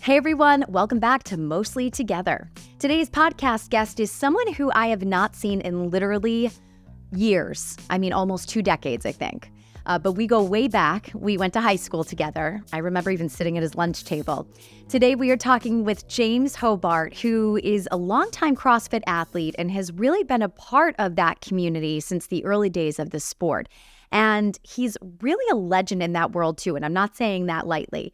Hey everyone, welcome back to Mostly Together. Today's podcast guest is someone who I have not seen in literally years. I mean, almost 2 decades, I think. But we go way back. We went to high school together. I remember even sitting at his lunch table. Today we are talking with James Hobart, who is a longtime CrossFit athlete and has really been a part of that community since the early days of the sport. And he's really a legend in that world too, and I'm not saying that lightly.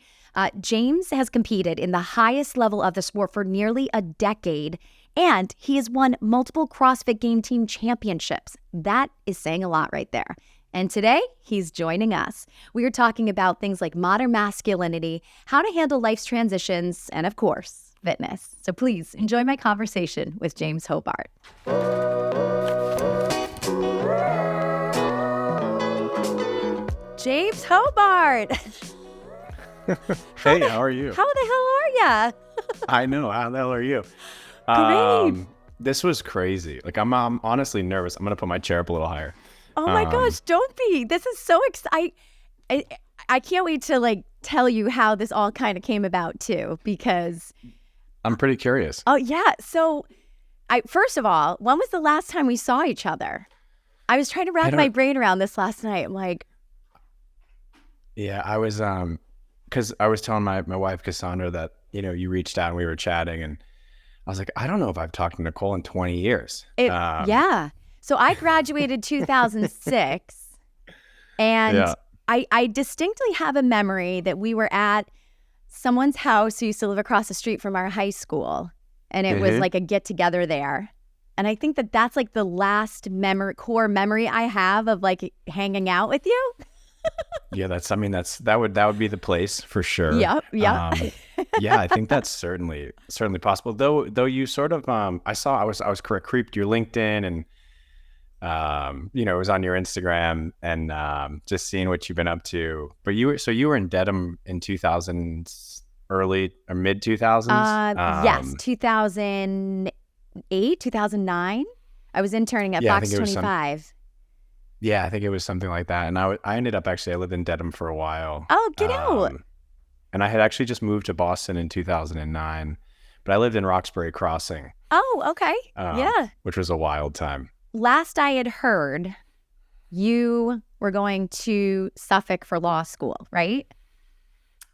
James has competed in the highest level of the sport for nearly a decade, and he has won multiple CrossFit Game Team championships. That is saying a lot right there. And today, he's joining us. We are talking about things like modern masculinity, how to handle life's transitions, and of course, fitness. So please enjoy my conversation with James Hobart. James Hobart! Hey, how are you? How the hell are ya? I know. How the hell are you? Great. This was crazy. Like, I'm honestly nervous. I'm going to put my chair up a little higher. Oh my gosh, don't be. This is so exciting. I can't wait to tell you how this all kind of came about too, because I'm pretty curious. Oh yeah. So first of all, when was the last time we saw each other? I was trying to wrap my brain around this last night. I'm like, yeah, I was, because I was telling my wife, Cassandra, that, you reached out and we were chatting, and I was like, I don't know if I've talked to Nicole in 20 years. Yeah. So I graduated 2006, and I distinctly have a memory that we were at someone's house who used to live across the street from our high school, and it was like a get together there. And I think that that's like the last core memory I have of hanging out with you. Yeah, that would be the place for sure. Yep. Yeah, I think that's certainly possible. Though you sort of I was creeped your LinkedIn, and it was on your Instagram, and just seeing what you've been up to. But you were in Dedham in 2000s, early or mid 2000s. Yes, 2008, 2009. I was interning at Fox 25. Yeah, I think it was something like that. And I ended up I lived in Dedham for a while. Oh, get out. And I had actually just moved to Boston in 2009, but I lived in Roxbury Crossing. Oh, okay. Yeah. Which was a wild time. Last I had heard, you were going to Suffolk for law school, right?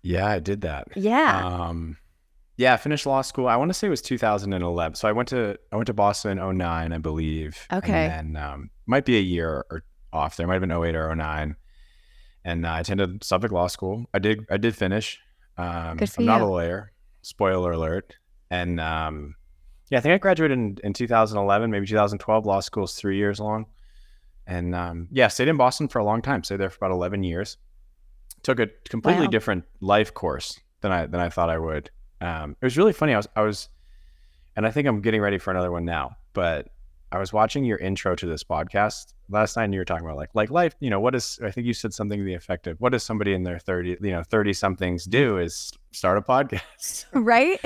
Yeah, I did that. Yeah. I finished law school. I want to say it was 2011. So I went to Boston in 2009, I believe. Okay. And then might be a year or off there. Might have been 2008 or 2009. And I attended Suffolk Law School. I did finish. Good for I'm you. not a lawyer. Spoiler alert. And I think I graduated in 2011, maybe 2012. Law school's 3 years long. And stayed in Boston for a long time. Stayed there for about 11 years. Took a completely different life course than I thought I would. It was really funny. I was, and I think I'm getting ready for another one now, but I was watching your intro to this podcast last night, and you were talking about like life, I think you said something to the effect of, what does somebody in their 30 somethings do is start a podcast. Right.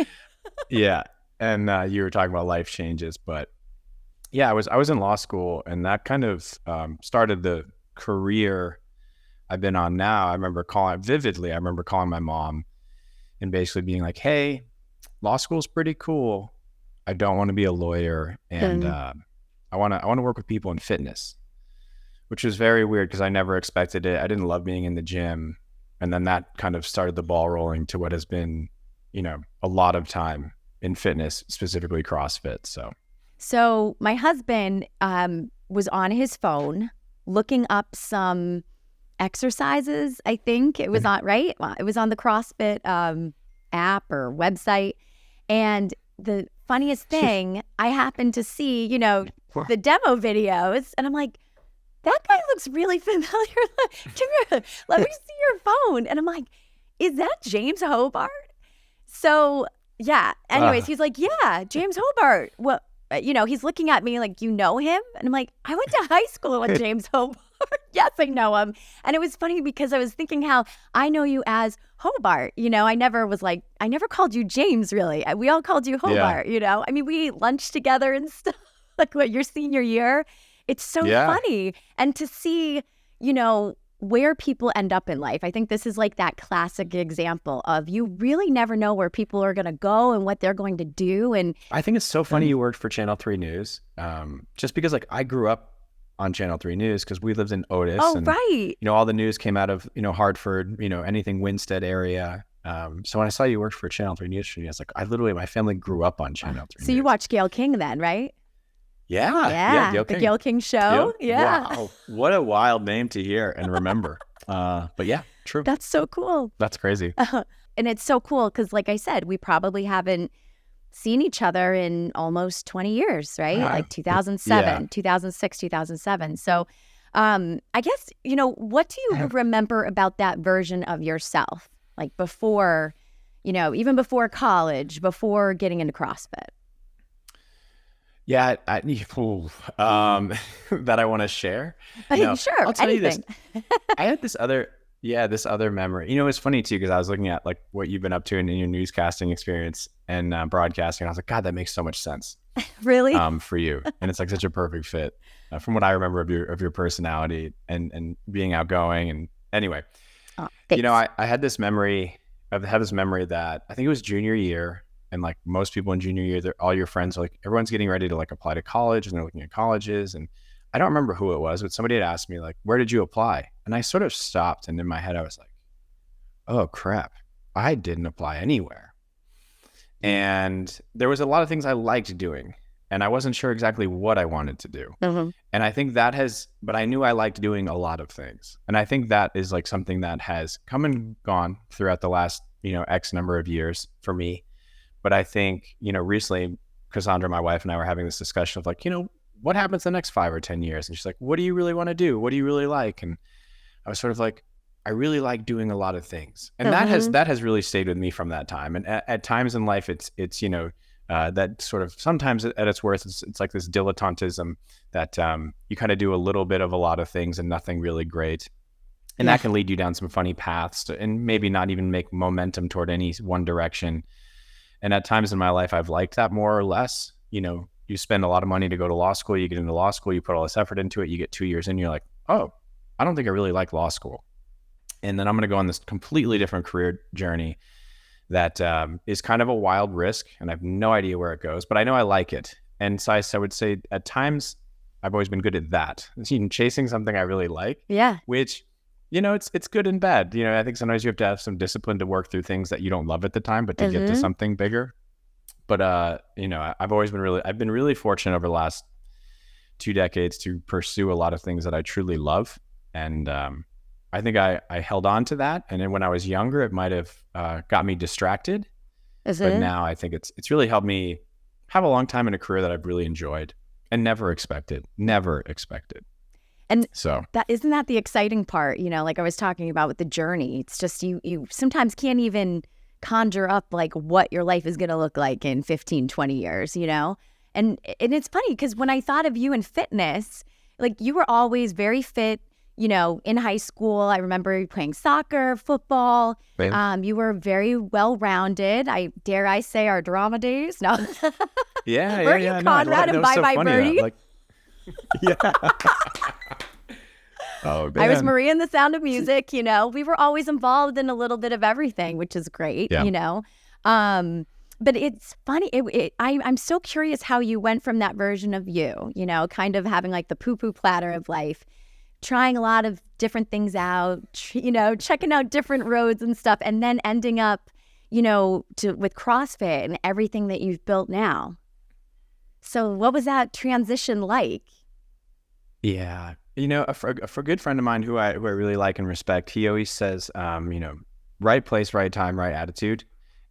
Yeah. And you were talking about life changes, but yeah, I was in law school, and that kind of started the career I've been on now. I remember calling my mom and basically being like, hey, law school's pretty cool. I don't want to be a lawyer, and I want to work with people in fitness, which was very weird because I never expected it. I didn't love being in the gym, and then that kind of started the ball rolling to what has been, a lot of time in fitness, specifically CrossFit. So my husband was on his phone looking up some exercises. I think it was on, right? It was on the CrossFit app or website. And the funniest thing, I happened to see, the demo videos, and I'm like, that guy looks really familiar. Let me see your phone. And I'm like, is that James Hobart? So yeah. Anyways, he's like, yeah, James Hobart. Well, he's looking at me like, you know him? And I'm like, I went to high school with James Hobart. Yes, I know him. And it was funny because I was thinking how I know you as Hobart. I never called you James, really. We all called you Hobart, I mean, we ate lunch together and stuff, like your senior year. It's so funny. And to see, where people end up in life. I think this is like that classic example of you really never know where people are going to go and what they're going to do. And I think it's so funny you worked for Channel 3 News, just because like I grew up on Channel 3 News because we lived in Otis. Oh, and, right. all the news came out of, Hartford, anything Winstead area. So when I saw you worked for Channel 3 News, I was like, my family grew up on Channel 3 So News. you watched Gayle King then, right? Yeah. The Gayle King show. Yep. Yeah. Wow. What a wild name to hear and remember. But yeah, true. That's so cool. That's crazy. And it's so cool because, like I said, we probably haven't seen each other in almost 20 years, right? Like 2007, 2006, 2007. So I guess, what do you remember about that version of yourself? Like before, even before college, before getting into CrossFit? Yeah, that I want to share. Sure, I'll tell anything. you this. I had this other memory. It's funny too, because I was looking at like what you've been up to in your newscasting experience and broadcasting. I was like, God, that makes so much sense. Really? For you, and it's like such a perfect fit from what I remember of your personality and being outgoing. And anyway, I had this memory. I've had this memory that I think it was junior year. And like most people in junior year, all your friends are like, everyone's getting ready to like apply to college and they're looking at colleges. And I don't remember who it was, but somebody had asked me like, where did you apply? And I sort of stopped. And in my head, I was like, oh crap, I didn't apply anywhere. And there was a lot of things I liked doing and I wasn't sure exactly what I wanted to do. Mm-hmm. And I think but I knew I liked doing a lot of things. And I think that is like something that has come and gone throughout the last, X number of years for me. But I think, recently, Cassandra, my wife, and I were having this discussion of like, what happens the next 5 or 10 years? And she's like, what do you really want to do? What do you really like? And I was sort of like, I really like doing a lot of things. And that has really stayed with me from that time. And at times in life, it's that sort of sometimes at its worst, it's like this dilettantism that you kind of do a little bit of a lot of things and nothing really great. And that can lead you down some funny paths and maybe not even make momentum toward any one direction. And at times in my life, I've liked that more or less. You spend a lot of money to go to law school, you get into law school, you put all this effort into it, you get 2 years in, you're like, oh, I don't think I really like law school. And then I'm going to go on this completely different career journey that is kind of a wild risk. And I have no idea where it goes, but I know I like it. And so I would say at times I've always been good at that. Chasing something I really like, which, it's good and bad. I think sometimes you have to have some discipline to work through things that you don't love at the time, but to get to something bigger. But, I've been really fortunate over the last 2 decades to pursue a lot of things that I truly love. And I think I held on to that. And then when I was younger, it might have got me distracted. But now I think it's really helped me have a long time in a career that I've really enjoyed and never expected. And so isn't that the exciting part, like I was talking about with the journey. It's just you sometimes can't even conjure up like what your life is going to look like in 15, 20 years, And it's funny because when I thought of you in fitness, like you were always very fit, in high school. I remember you playing soccer, football. You were very well-rounded. Dare I say our drama days? No. Were you Conrad and Bye Bye Birdie? Yeah. Oh, man. I was Maria in The Sound of Music. We were always involved in a little bit of everything, which is great. But it's funny. I'm so curious how you went from that version of you, kind of having like the poo-poo platter of life, trying a lot of different things out, checking out different roads and stuff, and then ending up, with CrossFit and everything that you've built now. So what was that transition like? Yeah. For a good friend of mine who I really like and respect, he always says, right place, right time, right attitude.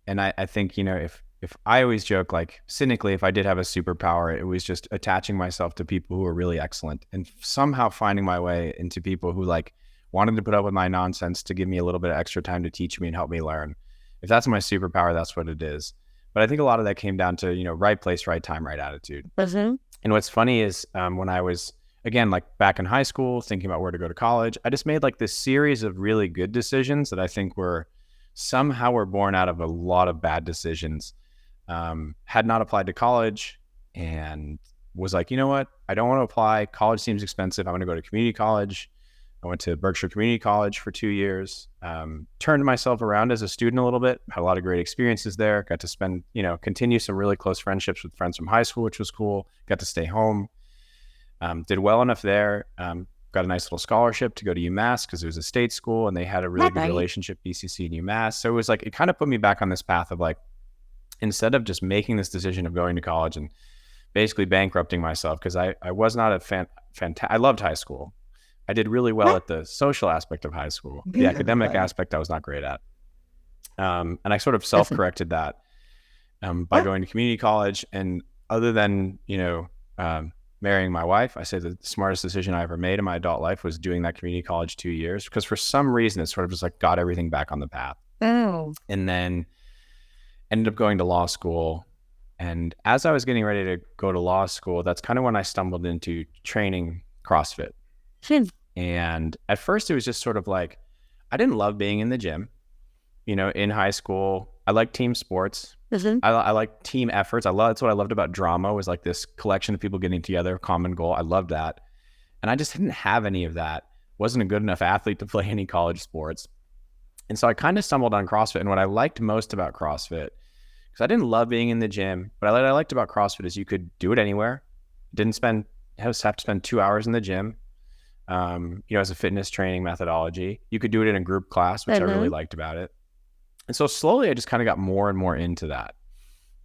And I think, if I always joke, like cynically, if I did have a superpower, it was just attaching myself to people who are really excellent and somehow finding my way into people who like wanted to put up with my nonsense to give me a little bit of extra time to teach me and help me learn. If that's my superpower, that's what it is. But I think a lot of that came down to, right place, right time, right attitude. Mm-hmm. And what's funny is when I was, again, like back in high school, thinking about where to go to college, I just made like this series of really good decisions that I think were born out of a lot of bad decisions. Had not applied to college and was like, you know what? I don't want to apply. College seems expensive. I'm going to go to community college. I went to Berkshire Community College for 2 years, turned myself around as a student a little bit, had a lot of great experiences there, got to spend, continue some really close friendships with friends from high school, which was cool, got to stay home, did well enough there, got a nice little scholarship to go to UMass because it was a state school and they had a really good relationship, BCC and UMass. So it was like, it kind of put me back on this path of like, instead of just making this decision of going to college and basically bankrupting myself, because I was not a I loved high school. I did really well at the social aspect of high school. The academic aspect I was not great at. And I sort of self-corrected that by going to community college. And other than, marrying my wife, I say the smartest decision I ever made in my adult life was doing that community college 2 years, because for some reason it sort of just like got everything back on the path. Oh. And then ended up going to law school. And as I was getting ready to go to law school, that's kind of when I stumbled into training CrossFit. And at first it was just sort of like, I didn't love being in the gym. In high school, I liked team sports. I like team efforts. That's what I loved about drama, was like this collection of people getting together, common goal. I loved that. And I just didn't have any of that. Wasn't a good enough athlete to play any college sports. And so I kind of stumbled on CrossFit. And what I liked most about CrossFit, because I didn't love being in the gym, but what I liked about CrossFit is you could do it anywhere. Have to spend 2 hours in the gym. As a fitness training methodology, you could do it in a group class, which I really liked about it. And so slowly I just kind of got more and more into that.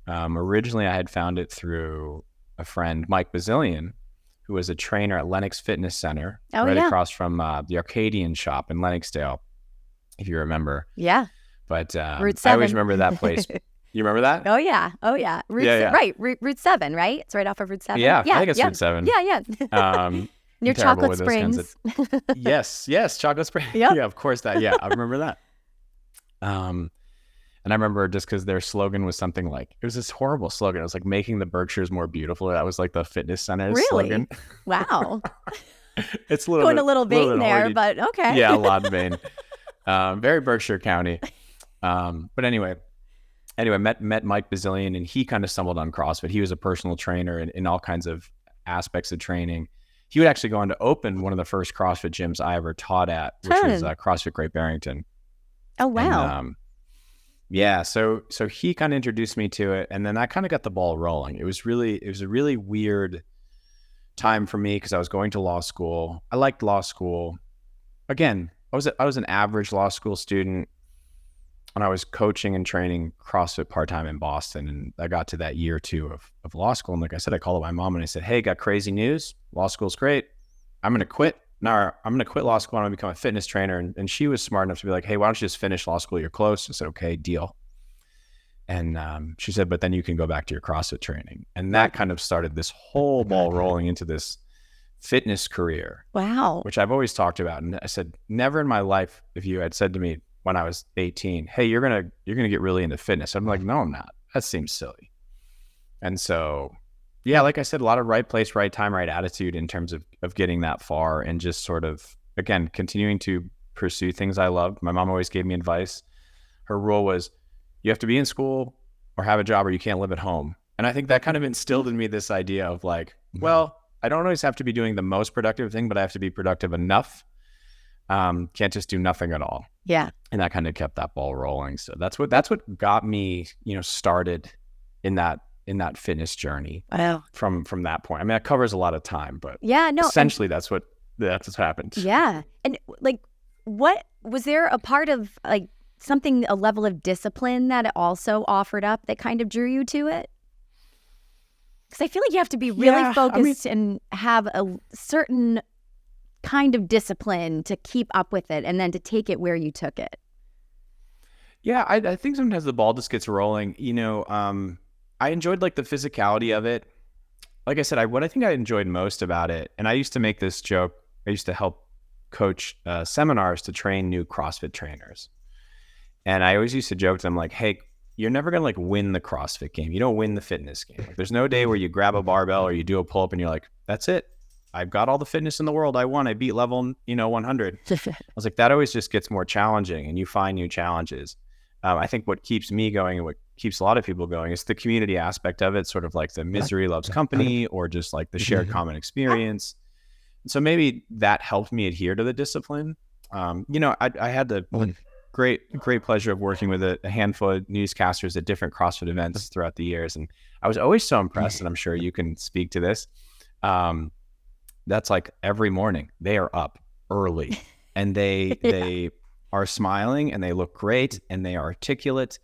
Originally I had found it through a friend, Mike Bazillion, who was a trainer at Lenox Fitness Center, across from the Arcadian shop in Lennoxdale, if you remember. Yeah. But Route 7. I always remember that place. You remember that? Oh, yeah. Right. Route 7, right? It's right off of Route 7. Yeah, I think it's Route 7. Yeah. Near Chocolate Springs. Yes, Chocolate Springs. Yep. Yeah, of course that. Yeah, I remember that. And I remember just because their slogan was something like, it was this horrible slogan. It was like making the Berkshires more beautiful. That was like the fitness center's slogan. Wow. It's a little vain there, but okay. Yeah, a lot vain. Very Berkshire County. But anyway, met Mike Bazillion, and he kind of stumbled on CrossFit. He was a personal trainer in all kinds of aspects of training. He would actually go on to open one of the first CrossFit gyms I ever taught at, which was CrossFit Great Barrington. Oh, wow. And, so he kind of introduced me to it, and then I kind of got the ball rolling. It was a really weird time for me because I was going to law school. I liked law school. Again, I was an average law school student, and I was coaching and training CrossFit part-time in Boston. And I got to that year or two of law school. And like I said, I called up my mom and I said, hey, got crazy news. Law school's great. I'm going to quit. No, I'm going to quit law school. I'm going to become a fitness trainer. And she was smart enough to be like, hey, why don't you just finish law school? You're close. I said, okay, deal. And she said, but then you can go back to your CrossFit training. And that kind of started this whole ball rolling into this fitness career. Wow. Which I've always talked about. And I said, never in my life, if you had said to me when I was 18, hey, you're going to get really into fitness. I'm like, no, I'm not. That seems silly. And so, yeah, like I said, a lot of right place, right time, right attitude in terms of getting that far, and just sort of, again, continuing to pursue things I loved. My mom always gave me advice. Her rule was, you have to be in school or have a job, or you can't live at home. And I think that kind of instilled in me this idea of like, well, I don't always have to be doing the most productive thing, but I have to be productive enough. Can't just do nothing at all. Yeah. And that kind of kept that ball rolling. So that's what got me, started in that fitness journey. Wow. From that point. I mean, that covers a lot of time, but essentially that's what happened. Yeah. And like, what was there a part of like a level of discipline that it also offered up that kind of drew you to it? Because I feel like you have to be really focused and have a certain kind of discipline to keep up with it, and then to take it where you took it. Yeah, I think sometimes the ball just gets rolling. I enjoyed like the physicality of it. Like I said, what I think I enjoyed most about it, and I used to make this joke, I used to help coach seminars to train new CrossFit trainers. And I always used to joke to them like, hey, you're never going to like win the CrossFit game. You don't win the fitness game. Like, there's no day where you grab a barbell or you do a pull-up and you're like, that's it. I've got all the fitness in the world. I won. I beat level, 100. I was like, that always just gets more challenging, and you find new challenges. I think what keeps me going and what keeps a lot of people going is the community aspect of it, sort of like the misery loves company, or just like the shared common experience. so maybe that helped me adhere to the discipline. I had the great pleasure of working with a handful of newscasters at different CrossFit events throughout the years. And I was always so impressed, and I'm sure you can speak to this. That's like every morning they are up early and they are smiling and they look great and they are articulate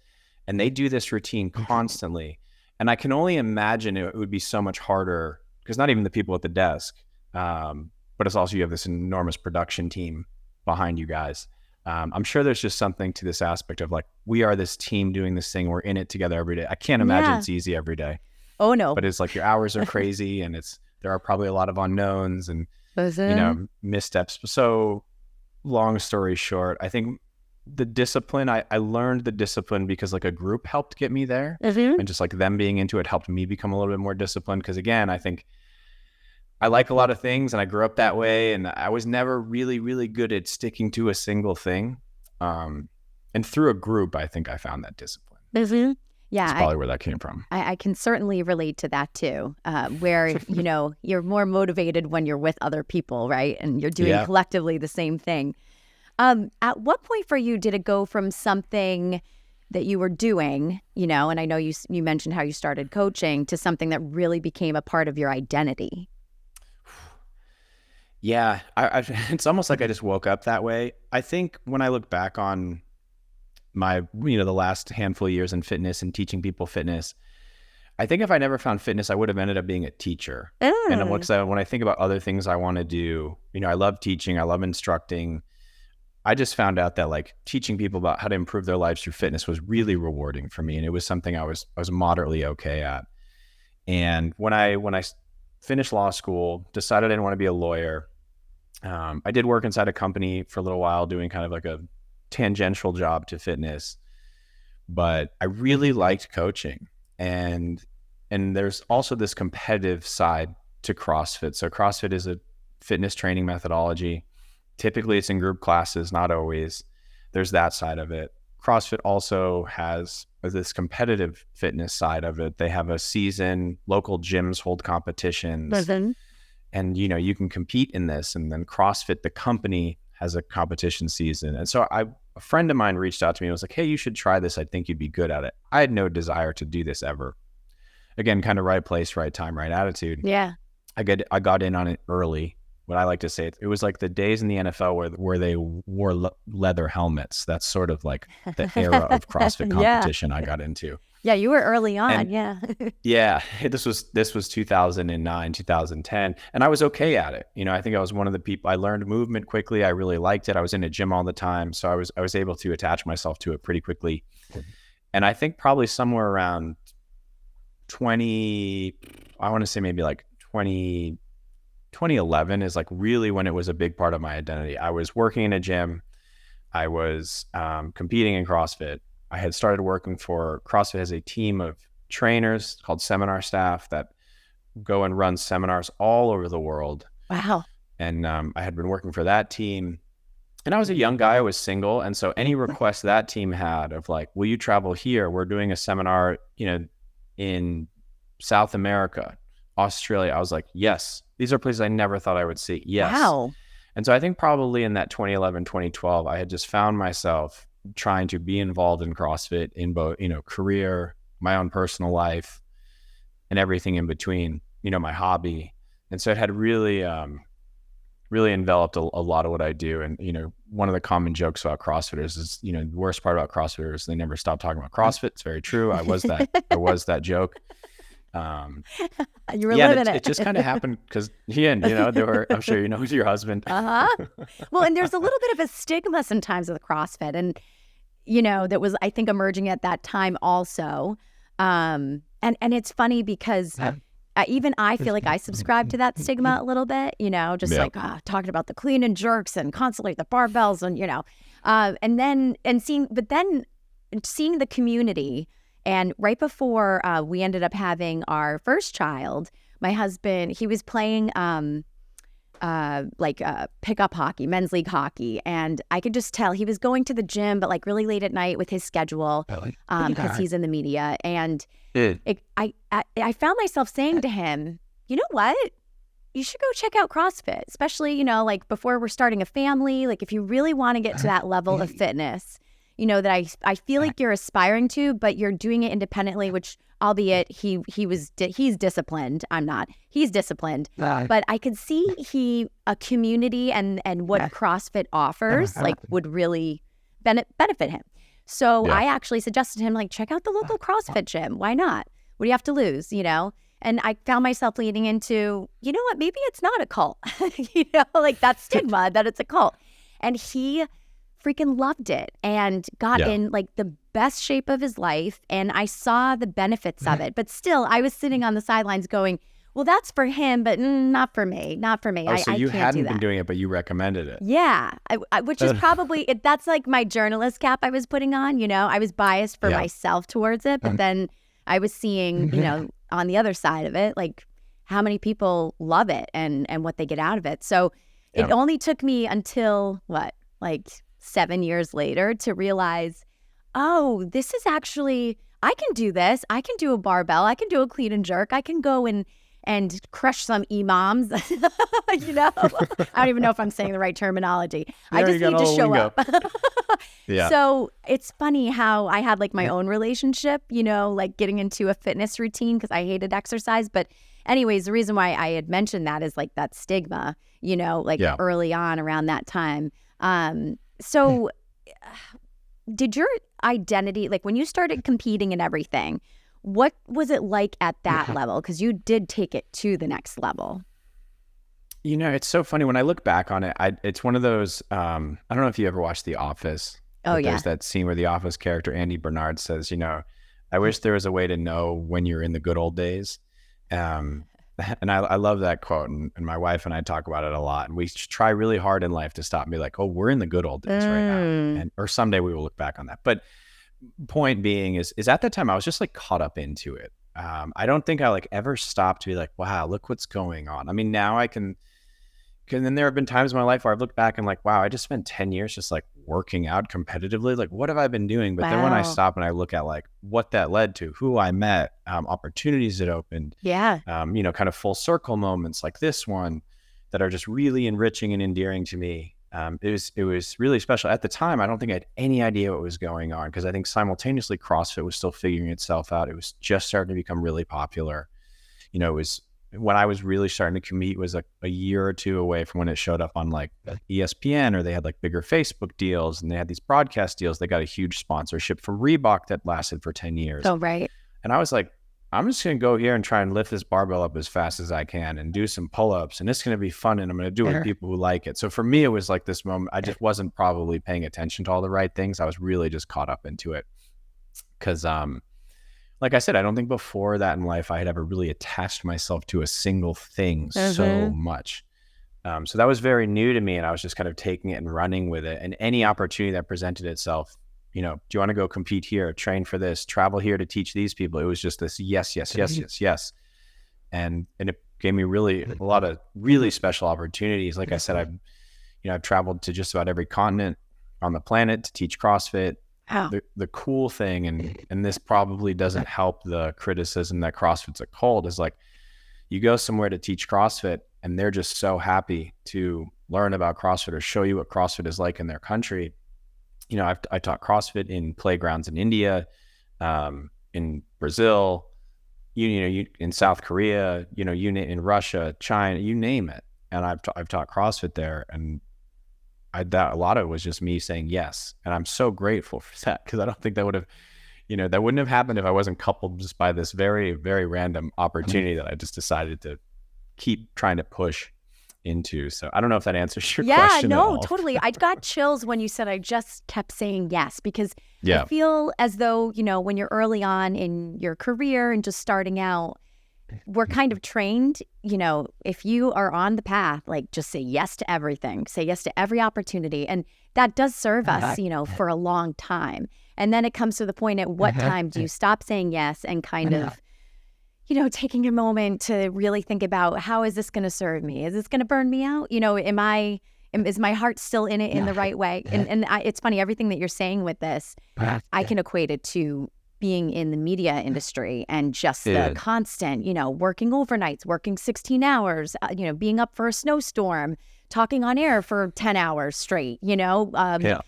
and they do this routine constantly. And I can only imagine it would be so much harder because not even the people at the desk, but it's also you have this enormous production team behind you guys. I'm sure there's just something to this aspect of like, we are this team doing this thing. We're in it together every day. I can't imagine it's easy every day. Oh no. But it's like your hours are crazy and there are probably a lot of unknowns and, missteps. So long story short, I think the discipline, I learned the discipline because like a group helped get me there, and just like them being into it helped me become a little bit more disciplined. Because again, I think I like a lot of things and I grew up that way, and I was never really, really good at sticking to a single thing. And through a group, I think I found that discipline. Yeah, that's probably where that came from. I can certainly relate to that too, where, you're more motivated when you're with other people, right? And you're doing collectively the same thing. At what point for you did it go from something that you were doing, and I know you mentioned how you started coaching, to something that really became a part of your identity? Yeah, it's almost like I just woke up that way. I think when I look back on my, the last handful of years in fitness and teaching people fitness, I think if I never found fitness, I would have ended up being a teacher. And when I think about other things I want to do, I love teaching, I love instructing. I just found out that like teaching people about how to improve their lives through fitness was really rewarding for me. And it was something I was moderately okay at. And when I finished law school, decided I didn't want to be a lawyer. I did work inside a company for a little while doing kind of like a tangential job to fitness, but I really liked coaching. And there's also this competitive side to CrossFit. So CrossFit is a fitness training methodology. Typically it's in group classes, not always. There's that side of it. CrossFit also has this competitive fitness side of it. They have a season, local gyms hold competitions. And, you can compete in this. And then CrossFit, the company, has a competition season. And so a friend of mine reached out to me and was like, hey, you should try this. I think you'd be good at it. I had no desire to do this ever. Again, kind of right place, right time, right attitude. Yeah. I got in on it early. What I like to say, it was like the days in the NFL where they wore leather helmets. That's sort of like the era of CrossFit competition I got into. Yeah, you were early on. Yeah, this was 2009, 2010, and I was okay at it. I think I was one of the people. I learned movement quickly. I really liked it. I was in a gym all the time, so I was able to attach myself to it pretty quickly. And I think probably somewhere around 2011 is like really when it was a big part of my identity. I was working in a gym. I was competing in CrossFit. I had started working for CrossFit as a team of trainers called seminar staff that go and run seminars all over the world. Wow. And I had been working for that team. And I was a young guy. I was single. And so any request that team had of like, will you travel here? We're doing a seminar, in South America, Australia. I was like, yes. These are places I never thought I would see. Yes. Wow. And so I think probably in that 2011, 2012, I had just found myself trying to be involved in CrossFit in both, career, my own personal life, and everything in between, my hobby. And so it had really, really enveloped a lot of what I do. And, one of the common jokes about CrossFitters is, the worst part about CrossFitters, they never stop talking about CrossFit. It's very true. I was that joke. You were living it. It just kind of happened because there were, I'm sure who's your husband. Well, and there's a little bit of a stigma sometimes with CrossFit, and that was, I think, emerging at that time also. And it's funny because even I feel like I subscribe to that stigma a little bit, like talking about the clean and jerks and constantly the barbells and seeing the community. And right before we ended up having our first child, my husband, he was playing pickup hockey, men's league hockey. And I could just tell he was going to the gym, but like really late at night with his schedule because he's in the media. And I found myself saying to him, you know what? you should go check out CrossFit, especially, like before we're starting a family, like if you really want to get to that level of fitness, that I feel like you're aspiring to, but you're doing it independently, which albeit he's disciplined. I'm not. He's disciplined. But I could see a community and what CrossFit offers like would really benefit him. So I actually suggested to him, like, check out the local CrossFit gym. Why not? What do you have to lose, And I found myself leading into, you know what, maybe it's not a cult, like that stigma that it's a cult. And he freaking loved it and got in like the best shape of his life. And I saw the benefits of it. But still, I was sitting on the sidelines going, well, that's for him, but not for me. Not for me. Oh, so you I can't hadn't do that. been doing it, but you recommended it. Yeah, which is probably, that's like my journalist cap I was putting on, I was biased for myself towards it. But then I was seeing, on the other side of it, like how many people love it and what they get out of it. So it only took me until like 7 years later to realize, oh, this is actually, I can do this. I can do a barbell. I can do a clean and jerk. I can go and crush some imams. I don't even know if I'm saying the right terminology. I just need to show up. So it's funny how I had like my own relationship, like getting into a fitness routine because I hated exercise. But anyways, the reason why I had mentioned that is like that stigma, early on around that time. So did your identity, like when you started competing and everything, what was it like at that level? Because you did take it to the next level. It's so funny when I look back on it. It's one of those. I don't know if you ever watched The Office. Oh yeah. There's that scene where the Office character Andy Bernard says, "I wish there was a way to know when you're in the good old days." And I love that quote. And my wife and I talk about it a lot. And we try really hard in life to stop and be like, "Oh, we're in the good old days right now," or someday we will look back on that. But point being is at that time I was just like caught up into it. I don't think I like ever stopped to be like, wow, look what's going on. I mean, now I can then there have been times in my life where I've looked back and like, wow, I just spent 10 years just like working out competitively. Like, what have I been doing? But then when I stop and I look at like what that led to, who I met, opportunities that opened, kind of full circle moments like this one that are just really enriching and endearing to me. It was really special. At the time, I don't think I had any idea what was going on because I think simultaneously CrossFit was still figuring itself out. It was just starting to become really popular. It was when I was really starting to compete was like a year or two away from when it showed up on like ESPN, or they had like bigger Facebook deals and they had these broadcast deals. They got a huge sponsorship from Reebok that lasted for 10 years. Oh, right. And I was like, I'm just going to go here and try and lift this barbell up as fast as I can and do some pull-ups. And it's going to be fun. And I'm going to do it with people who like it. So for me, it was like this moment. I just wasn't probably paying attention to all the right things. I was really just caught up into it. Because like I said, I don't think before that in life, I had ever really attached myself to a single thing so much. So that was very new to me. And I was just kind of taking it and running with it. And any opportunity that presented itself, do you want to go compete here, train for this, travel here to teach these people? It was just this yes. And it gave me really a lot of really special opportunities. Like I said, I've traveled to just about every continent on the planet to teach CrossFit. Wow. The cool thing, and this probably doesn't help the criticism that CrossFit's a cult, is like you go somewhere to teach CrossFit and they're just so happy to learn about CrossFit or show you what CrossFit is like in their country. I taught CrossFit in playgrounds in India, in Brazil, in South Korea, in Russia, China, you name it. And I've taught CrossFit there, and a lot of it was just me saying yes. And I'm so grateful for that, because I don't think that would have, that wouldn't have happened if I wasn't coupled just by this very, very random opportunity that I just decided to keep trying to push into. So I don't know if that answers your question at all. Totally. I got chills when you said I just kept saying yes, because I feel as though, when you're early on in your career and just starting out, we're kind of trained, if you are on the path, like just say yes to everything, say yes to every opportunity. And that does serve us, for a long time. And then it comes to the point at what time do you stop saying yes and kind of, taking a moment to really think about, how is this going to serve me? Is this going to burn me out? Is my heart still in it in the right way? And it's funny, everything that you're saying with this, I can equate it to being in the media industry and just It the is. constant, working overnights, working 16 hours, being up for a snowstorm, talking on air for 10 hours straight, Yeah.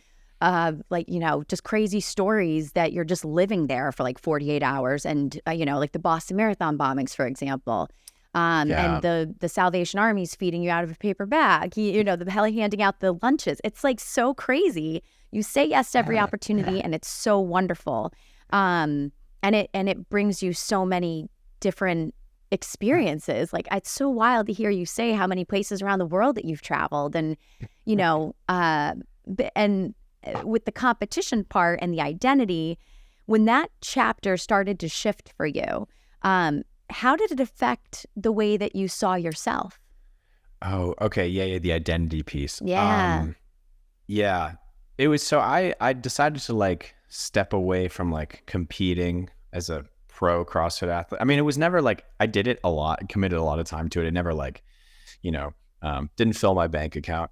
just crazy stories that you're just living there for like 48 hours. And, like the Boston Marathon bombings, for example. And Yeah. the Salvation Army's feeding you out of a paper bag, the heli handing out the lunches. It's like so crazy. You say yes to every opportunity and it's so wonderful. And it brings you so many different experiences. Like, it's so wild to hear you say how many places around the world that you've traveled and, and with the competition part and the identity, when that chapter started to shift for you, how did it affect the way that you saw yourself? Oh, okay. Yeah. The identity piece. Yeah. Yeah. It was, so I decided to like step away from like competing as a pro CrossFit athlete. I mean, it was never like, I did it a lot, committed a lot of time to it. It never like, didn't fill my bank account,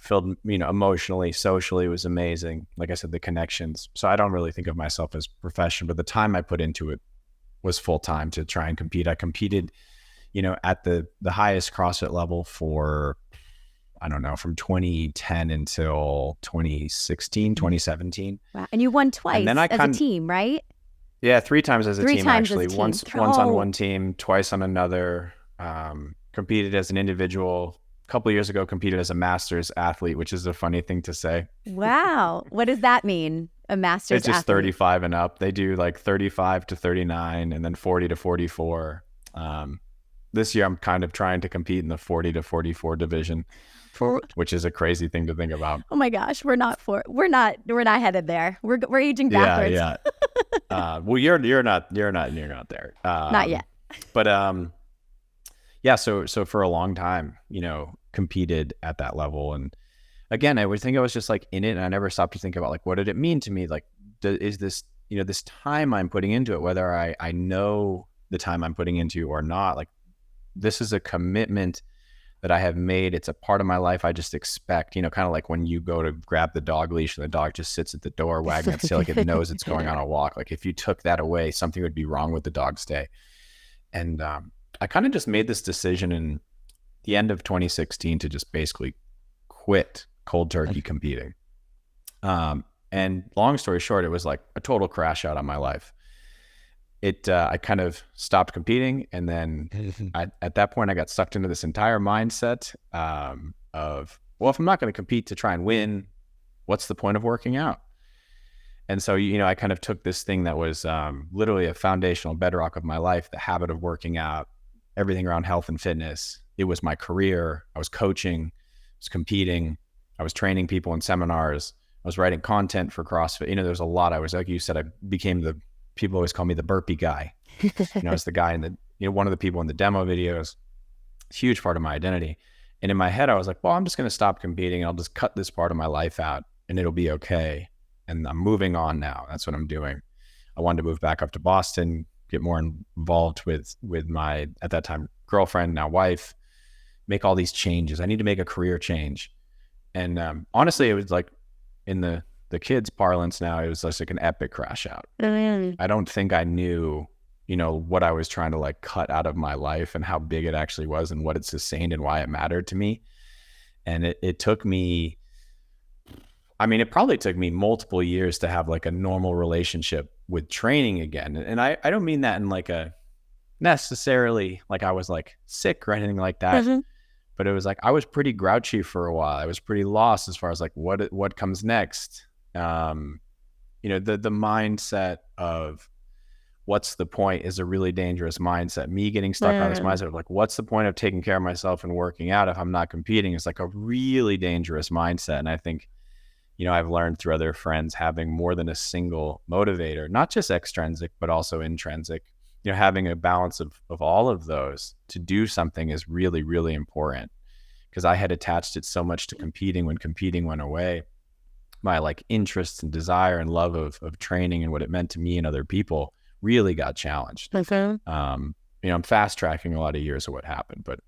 filled, emotionally, socially, it was amazing. Like I said, the connections. So I don't really think of myself as professional, but the time I put into it was full time to try and compete. I competed, at the highest CrossFit level for, I don't know, from 2010 until 2016, 2017. Wow. And you won twice And then I as a team, right? Yeah, 3 times as a Three team, times as a actually. team. Once on one team, twice on another. Competed as an individual. A couple of years ago, competed as a masters athlete, which is a funny thing to say. Wow. What does that mean? A master's It's just athlete? 35 and up. They do like 35 to 39 and then 40 to 44. This year, I'm kind of trying to compete in the 40 to 44 division, which is a crazy thing to think about. Oh my gosh, we're not headed there. We're aging backwards. Yeah. Well, you're not there. Not yet. But yeah. So for a long time, competed at that level, and again, I would think I was just like in it, and I never stopped to think about like, what did it mean to me? Like, is this, this time I'm putting into it, whether I know the time I'm putting into or not, like this is a commitment that I have made. It's a part of my life. I just expect, kind of like when you go to grab the dog leash and the dog just sits at the door wagging its tail like it knows it's going on a walk. Like if you took that away, something would be wrong with the dog's day. And I kind of just made this decision in the end of 2016 to just basically quit cold turkey competing. And long story short, it was like a total crash out on my life. I kind of stopped competing, and then at that point I got sucked into this entire mindset of, well, if I'm not going to compete to try and win, what's the point of working out? And so, I kind of took this thing that was literally a foundational bedrock of my life, the habit of working out, everything around health and fitness. It was my career. I was coaching, I was competing, I was training people in seminars, I was writing content for CrossFit. There's a lot. I was, like you said, I became people always call me the burpee guy. I was the guy in one of the people in the demo videos. It's a huge part of my identity. And in my head, I was like, well, I'm just going to stop competing. I'll just cut this part of my life out and it'll be okay. And I'm moving on now. That's what I'm doing. I wanted to move back up to Boston, get more involved with my, at that time, girlfriend, now wife, make all these changes. I need to make a career change. And honestly, it was like in the kids' parlance now, it was just like an epic crash out. I don't think I knew, what I was trying to like cut out of my life and how big it actually was and what it sustained and why it mattered to me. And it took me, it probably took me multiple years to have like a normal relationship with training again. And I don't mean that in like a necessarily like I was like sick or anything like that. Mm-hmm. But it was like, I was pretty grouchy for a while. I was pretty lost as far as like, what comes next? The mindset of what's the point is a really dangerous mindset. Me getting stuck on this mindset of like, what's the point of taking care of myself and working out if I'm not competing? It's like a really dangerous mindset. And I think, I've learned through other friends having more than a single motivator, not just extrinsic, but also intrinsic, having a balance of all of those to do something is really, really important, because I had attached it so much to competing. When competing went away, my like interest and desire and love of training and what it meant to me and other people really got challenged. Okay. I'm fast tracking a lot of years of what happened, but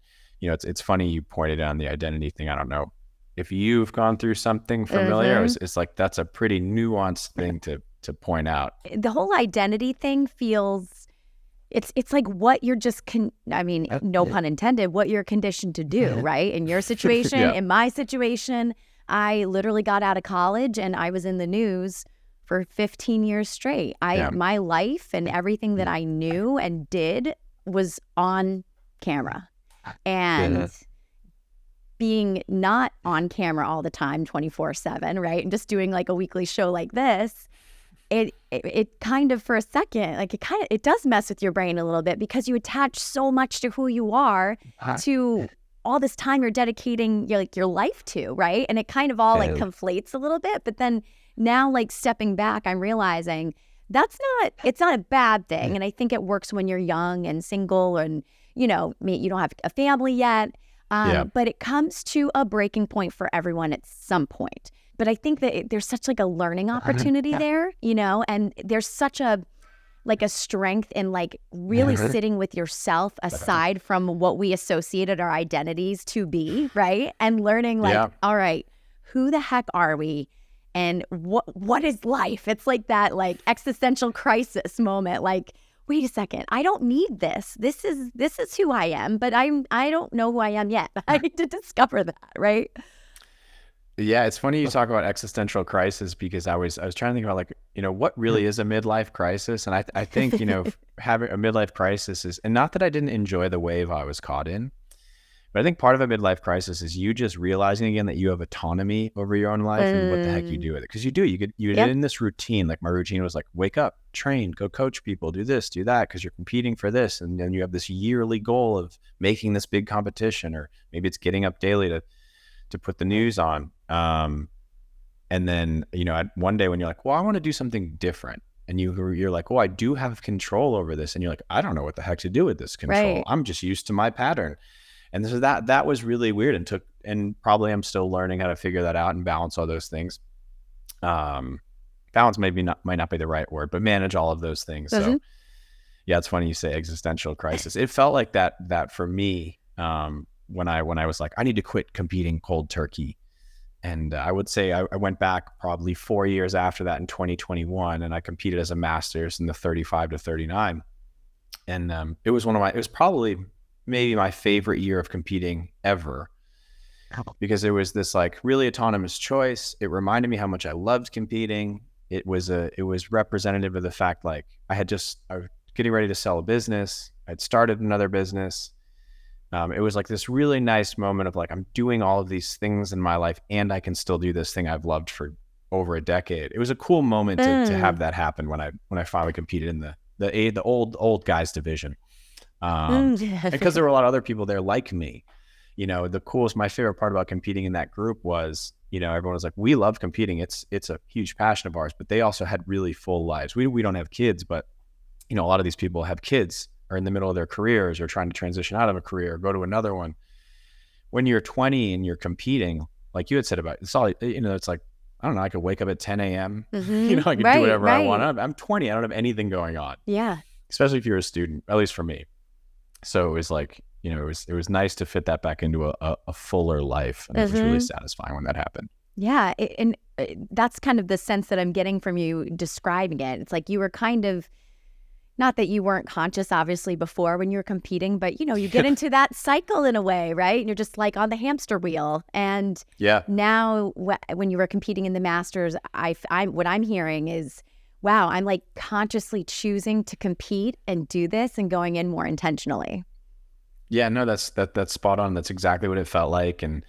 it's funny you pointed out the identity thing. I don't know if you've gone through something familiar. Mm-hmm. It's like, that's a pretty nuanced thing to to point out. The whole identity thing feels, it's like what you're just, no pun intended, what you're conditioned to do, right? In your situation, Yeah. in my situation, I literally got out of college and I was in the news for 15 years straight. My life and everything that I knew and did was on camera. And being not on camera all the time, 24/7, right? And just doing like a weekly show like this, it kind of, for a second, like it does mess with your brain a little bit, because you attach so much to who you are to all this time you're dedicating your life to, right? And it kind of all like conflates a little bit. But then now, like stepping back, I'm realizing it's not a bad thing. And I think it works when you're young and single, and you don't have a family yet. But it comes to a breaking point for everyone at some point. But I think that there's such like a learning opportunity there, and there's such a strength in like really sitting with yourself aside from what we associated our identities to be, right? And learning all right, who the heck are we? And what is life? It's like that like existential crisis moment. Like, wait a second, I don't need this. This is who I am, but I don't know who I am yet. I need to discover that, right? Yeah, it's funny you talk about existential crisis, because I was trying to think about like, what really is a midlife crisis? And I think, having a midlife crisis is, and not that I didn't enjoy the wave I was caught in, but I think part of a midlife crisis is you just realizing again that you have autonomy over your own life and what the heck you do with it. Because you get in this routine. Like my routine was like, wake up, train, go coach people, do this, do that, because you're competing for this. And then you have this yearly goal of making this big competition, or maybe it's getting up daily to put the news on. And then, one day when you're like, well, I want to do something different. And you're like, oh, I do have control over this. And you're like, I don't know what the heck to do with this control. Right. I'm just used to my pattern. And so that was really weird, and probably I'm still learning how to figure that out and balance all those things. Balance might not be the right word, but manage all of those things. Mm-hmm. So yeah, it's funny you say existential crisis. It felt like that for me, when I was like, I need to quit competing cold turkey. And I would say I went back probably 4 years after that in 2021, and I competed as a masters in the 35 to 39. And it was probably maybe my favorite year of competing ever, because it was this like really autonomous choice. It reminded me how much I loved competing. It was representative of the fact, like I was getting ready to sell a business. I'd started another business. It was like this really nice moment of like, I'm doing all of these things in my life and I can still do this thing I've loved for over a decade. It was a cool moment to have that happen when I finally competed in the old guys division. Because there were a lot of other people there like me. My favorite part about competing in that group was, everyone was like, we love competing. It's a huge passion of ours, but they also had really full lives. We don't have kids, but a lot of these people have kids, are in the middle of their careers, or trying to transition out of a career or go to another one. When you're 20 and you're competing, like you had said about it's all, it's like, I don't know, I could wake up at 10 a.m. Mm-hmm. I could do whatever I want. I'm 20. I don't have anything going on. Yeah. Especially if you're a student, at least for me. So it was like, it was nice to fit that back into a fuller life. And it was really satisfying when that happened. Yeah. And that's kind of the sense that I'm getting from you describing it. It's like you were kind of, not that you weren't conscious, obviously, before when you were competing, but, you get into that cycle in a way, right? And you're just like on the hamster wheel. And now when you were competing in the Masters, what I'm hearing is, wow, I'm like consciously choosing to compete and do this and going in more intentionally. Yeah, no, that's spot on. That's exactly what it felt like. And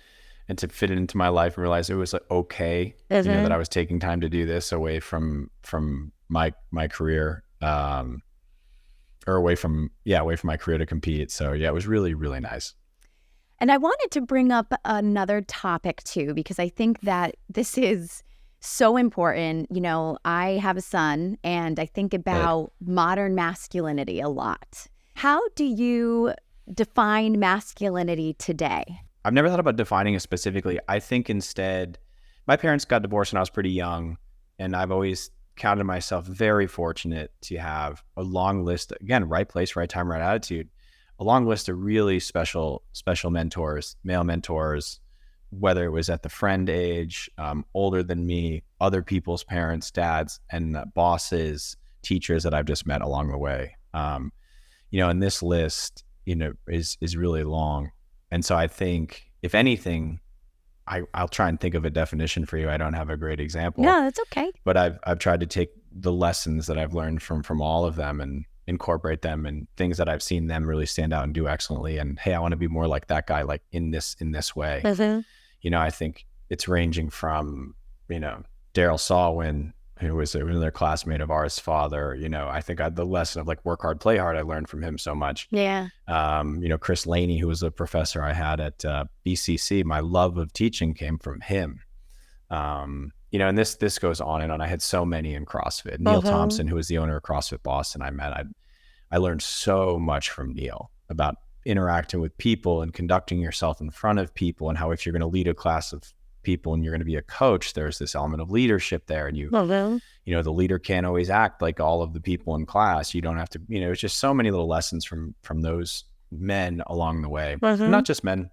to fit it into my life and realize it was like, okay, that I was taking time to do this away from my career, or away from my career to compete. So yeah, it was really, really nice. And I wanted to bring up another topic too, because I think that this is so important. I have a son, and I think about modern masculinity a lot. How do you define masculinity today? I've never thought about defining it specifically. I think instead, my parents got divorced when I was pretty young, and I've always counted myself very fortunate to have a long list, again, right place, right time, right attitude, a long list of really special mentors, male mentors, whether it was at the friend age, older than me, other people's parents, dads, and bosses, teachers that I've just met along the way. And this list, is really long. And so I think, if anything, I'll try and think of a definition for you. I don't have a great example. No, that's okay. But I've tried to take the lessons that I've learned from all of them and incorporate them, and things that I've seen them really stand out and do excellently. And hey, I want to be more like that guy, like in this way. Mm-hmm. I think it's ranging from, Daryl Sawin, who was another classmate of ours, father. I think the lesson of like work hard, play hard, I learned from him so much. Yeah. Chris Laney, who was a professor I had at BCC, my love of teaching came from him. And this goes on and on. I had so many in CrossFit. Neil Thompson, who was the owner of CrossFit Boston, I met. I learned so much from Neil about interacting with people and conducting yourself in front of people, and how if you're going to lead a class of people and you're going to be a coach, there's this element of leadership there. And the leader can't always act like all of the people in class. You don't have to, it's just so many little lessons from those men along the way. Not just men.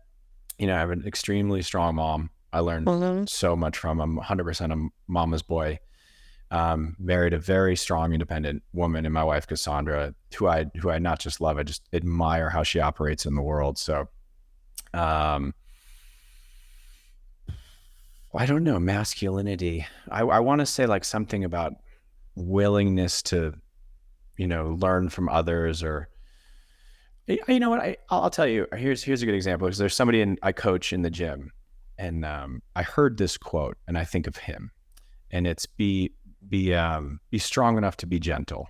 I have an extremely strong mom. I learned so much from. I'm 100% a mama's boy. Married a very strong, independent woman, and my wife Cassandra, who I not just love, I just admire how she operates in the world. So, I don't know, masculinity. I want to say like something about willingness to, learn from others, or you know what? I'll tell you. Here's a good example, because there's somebody I coach in the gym. And I heard this quote, and I think of him, and it's be strong enough to be gentle.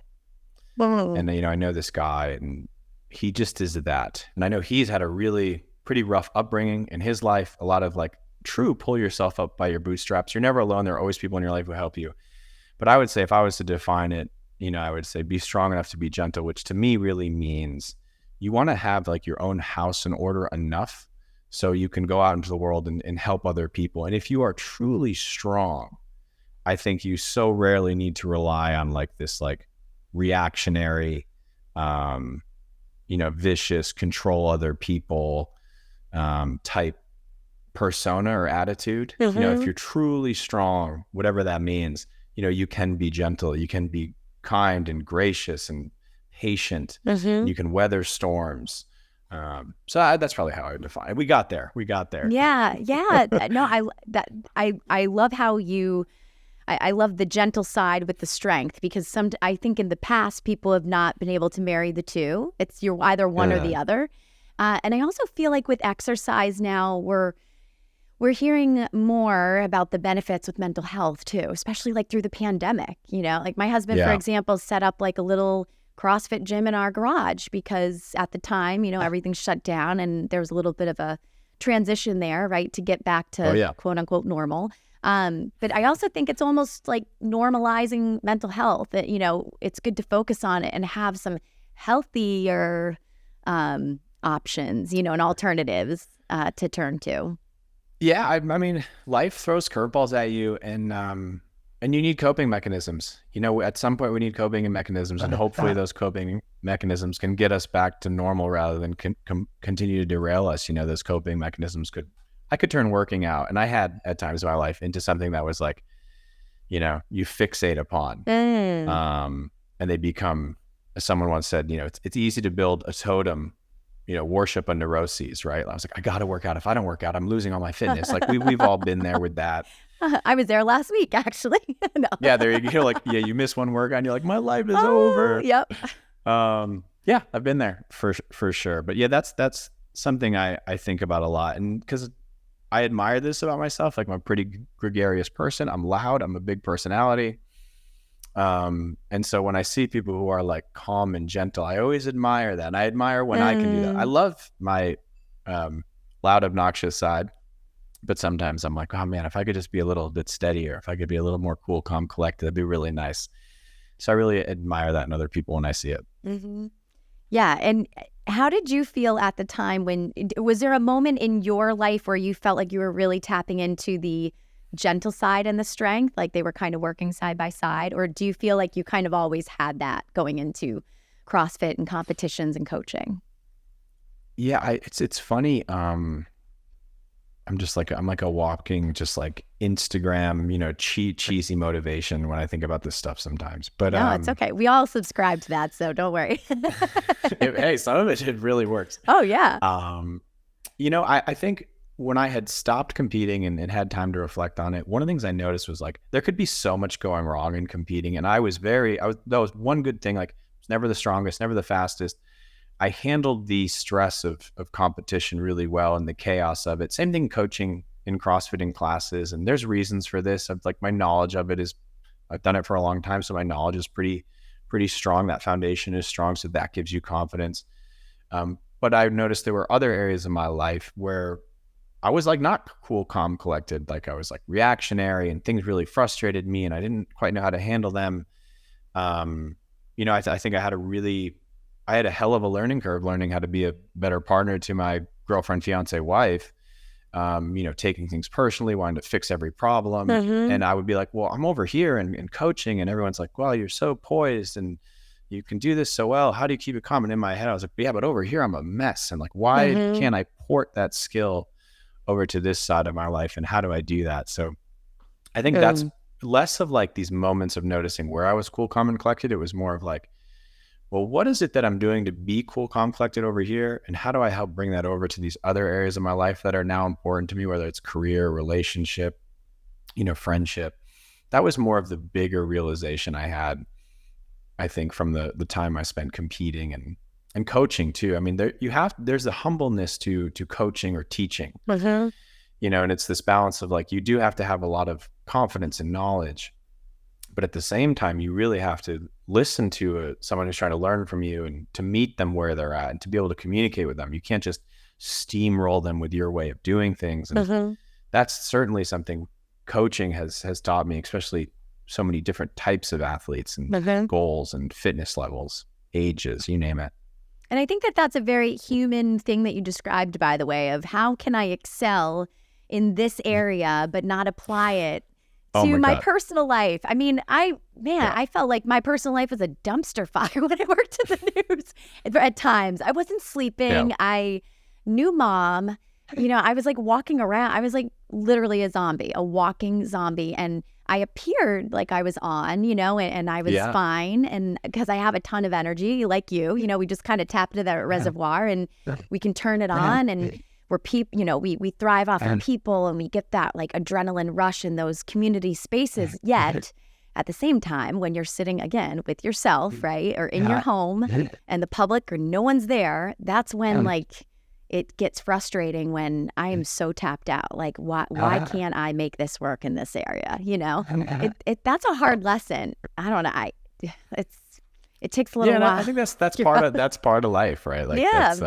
And I know this guy, and he just is that. And I know he's had a really pretty rough upbringing in his life. A lot of like true pull yourself up by your bootstraps. You're never alone. There are always people in your life who help you. But I would say, if I was to define it, I would say be strong enough to be gentle, which to me really means you want to have like your own house in order enough so you can go out into the world and help other people. And if you are truly strong, I think you so rarely need to rely on like this like reactionary, vicious, control other people type persona or attitude. If you're truly strong, whatever that means, you can be gentle, you can be kind and gracious and patient, and you can weather storms. So that's probably how I would define it. We got there. Yeah. No, I love how I love the gentle side with the strength, because I think in the past people have not been able to marry the two. You're either one or the other. And I also feel like with exercise now, we're hearing more about the benefits with mental health too, especially like through the pandemic. Like my husband, for example, set up like a little CrossFit gym in our garage, because at the time, everything's shut down, and there was a little bit of a transition there, right, to get back to quote unquote normal. But I also think it's almost like normalizing mental health. That it's good to focus on it and have some healthier options, and alternatives to turn to. Yeah, I mean, life throws curveballs at you, and you need coping mechanisms. At some point we need coping mechanisms, and hopefully those coping mechanisms can get us back to normal rather than continue to derail us. Those coping mechanisms I could turn working out, and I had at times in my life, into something that was like, you fixate upon, and they become, as someone once said, it's easy to build a totem, worship a neuroses, right? I was like, I got to work out. If I don't work out, I'm losing all my fitness. Like we've all been there with that. I was there last week, actually. No. Yeah, there you go. Like, you miss one workout and you're like, my life is over. Yep. Yeah, I've been there for sure. But yeah, that's something I think about a lot. And because I admire this about myself, like I'm a pretty gregarious person. I'm loud. I'm a big personality. And so when I see people who are like calm and gentle, I always admire that. And I admire when I can do that. I love my loud, obnoxious side. But sometimes I'm like, oh man, if I could just be a little bit steadier, if I could be a little more cool, calm, collected, that'd be really nice. So I really admire that in other people when I see it. Mm-hmm. Yeah. And how did you feel at the time was there a moment in your life where you felt like you were really tapping into the gentle side and the strength, like they were kind of working side by side? Or do you feel like you kind of always had that going into CrossFit and competitions and coaching? Yeah, it's funny. I'm like a walking, just like Instagram, cheesy motivation when I think about this stuff sometimes. But No, it's okay. We all subscribe to that, so don't worry. hey, some of it really works. Oh, yeah. I think when I had stopped competing and had time to reflect on it, one of the things I noticed was like there could be so much going wrong in competing, and that was one good thing. Like, I was never the strongest, never the fastest. I handled the stress of competition really well and the chaos of it. Same thing coaching in CrossFit in classes. And there's reasons for this. My knowledge of it I've done it for a long time. So my knowledge is pretty strong. That foundation is strong. So that gives you confidence. But I noticed there were other areas of my life where I was like not cool, calm, collected. Like I was like reactionary and things really frustrated me and I didn't quite know how to handle them. I think I had a hell of a learning curve learning how to be a better partner to my girlfriend, fiance, wife, taking things personally, wanting to fix every problem. Mm-hmm. And I would be like, well, I'm over here and coaching and everyone's like, well, you're so poised and you can do this so well. How do you keep it calm? And in my head, I was like, yeah, but over here, I'm a mess. And like, why can't I port that skill over to this side of my life? And how do I do that? So I think that's less of like these moments of noticing where I was cool, calm, and collected. It was more of like, well, what is it that I'm doing to be cool, calm, collected over here? And how do I help bring that over to these other areas of my life that are now important to me, whether it's career, relationship, friendship? That was more of the bigger realization I had, I think, from the time I spent competing and coaching too. I mean, there's a humbleness to coaching or teaching, and it's this balance of like, you do have to have a lot of confidence and knowledge, but at the same time, you really have to listen to someone who's trying to learn from you and to meet them where they're at and to be able to communicate with them. You can't just steamroll them with your way of doing things. And that's certainly something coaching has taught me, especially so many different types of athletes and goals and fitness levels, ages, you name it. And I think that that's a very human thing that you described, by the way, of how can I excel in this area but not apply it to my personal life. I mean, I felt like my personal life was a dumpster fire when I worked in the news at times. I wasn't sleeping. Yeah. I knew mom. I was like walking around. I was like literally a walking zombie. And I appeared like I was on, and I was fine. And because I have a ton of energy like you, we just kind of tap into that reservoir and we can turn it on and we're people, we thrive off of people and we get that like adrenaline rush in those community spaces. Yet at the same time, when you're sitting again with yourself, right, or in your home and the public or no one's there, that's when like it gets frustrating when I am so tapped out. Like, why can't I make this work in this area? That's a hard lesson. I don't know. It takes a little while. I think that's part of life, right? Like that's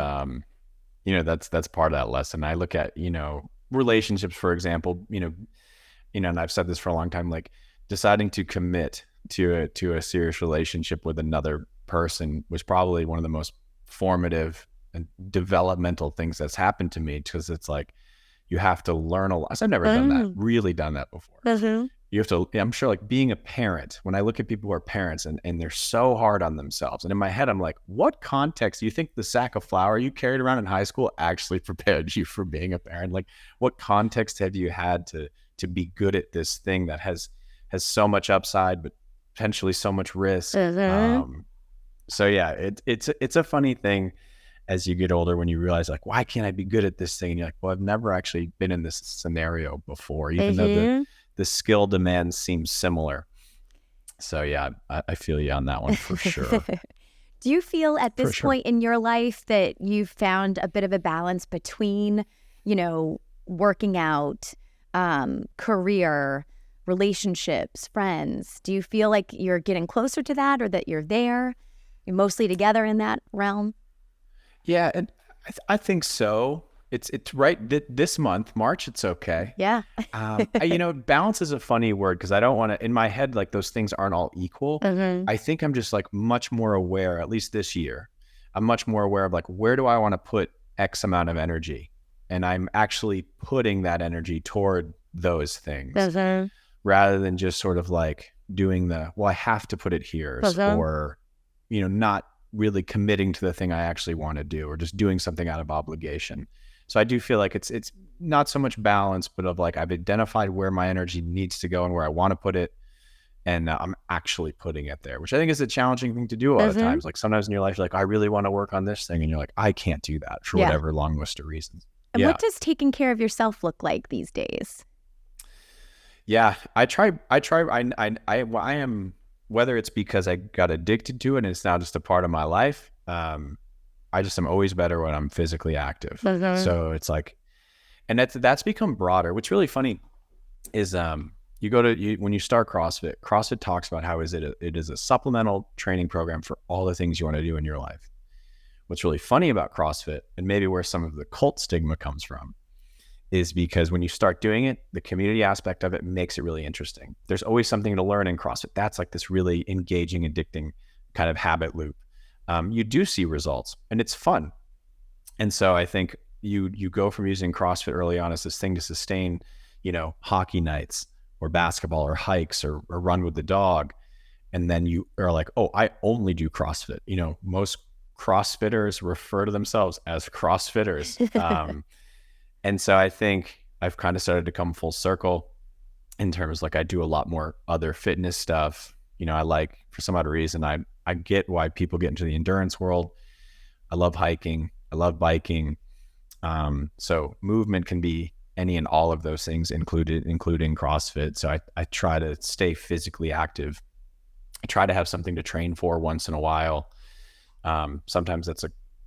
part of that lesson. I look at, relationships, for example, and I've said this for a long time, like deciding to commit to a serious relationship with another person was probably one of the most formative and developmental things that's happened to me, because it's like, you have to learn a lot. I've never really done that before. You have to, I'm sure, like being a parent, when I look at people who are parents and they're so hard on themselves, and in my head, I'm like, what context do you think the sack of flour you carried around in high school actually prepared you for being a parent? Like, what context have you had to be good at this thing that has so much upside, but potentially so much risk? So yeah, it's a funny thing as you get older when you realize, like, why can't I be good at this thing? And you're like, well, I've never actually been in this scenario before, even though the skill demands seem similar. So yeah, I feel you on that one for sure. Do you feel at this point in your life that you've found a bit of a balance between, working out, career, relationships, friends? Do you feel like you're getting closer to that, or that you're there? You're mostly together in that realm? Yeah, and I think so. It's right this month, March. It's okay. Yeah. Balance is a funny word, because I don't want to, in my head, like those things aren't all equal. I think I'm just like much more aware, at least this year. I'm much more aware of like, where do I want to put X amount of energy? And I'm actually putting that energy toward those things rather than just sort of like doing I have to put it here, or, not really committing to the thing I actually want to do, or just doing something out of obligation. So I do feel like it's not so much balance, but of like I've identified where my energy needs to go and where I want to put it. And I'm actually putting it there, which I think is a challenging thing to do a lot of times. Like sometimes in your life, you're like, I really want to work on this thing. And you're like, I can't do that for whatever long list of reasons. And what does taking care of yourself look like these days? Yeah, I am, whether it's because I got addicted to it and it's now just a part of my life. I just am always better when I'm physically active. So it's like, and that's become broader. What's really funny is, when you start CrossFit talks about how it is a supplemental training program for all the things you want to do in your life. What's really funny about CrossFit, and maybe where some of the cult stigma comes from, is because when you start doing it, the community aspect of it makes it really interesting. There's always something to learn in CrossFit. That's like this really engaging, addicting kind of habit loop. You do see results and it's fun. And so I think you go from using CrossFit early on as this thing to sustain, hockey nights or basketball or hikes or run with the dog. And then you are like, oh, I only do CrossFit. Most CrossFitters refer to themselves as CrossFitters. And so I think I've kind of started to come full circle in terms like I do a lot more other fitness stuff. I like, for some odd reason, I get why people get into the endurance world. I love hiking. I love biking. So movement can be any and all of those things including CrossFit. So I try to stay physically active. I try to have something to train for once in a while. Sometimes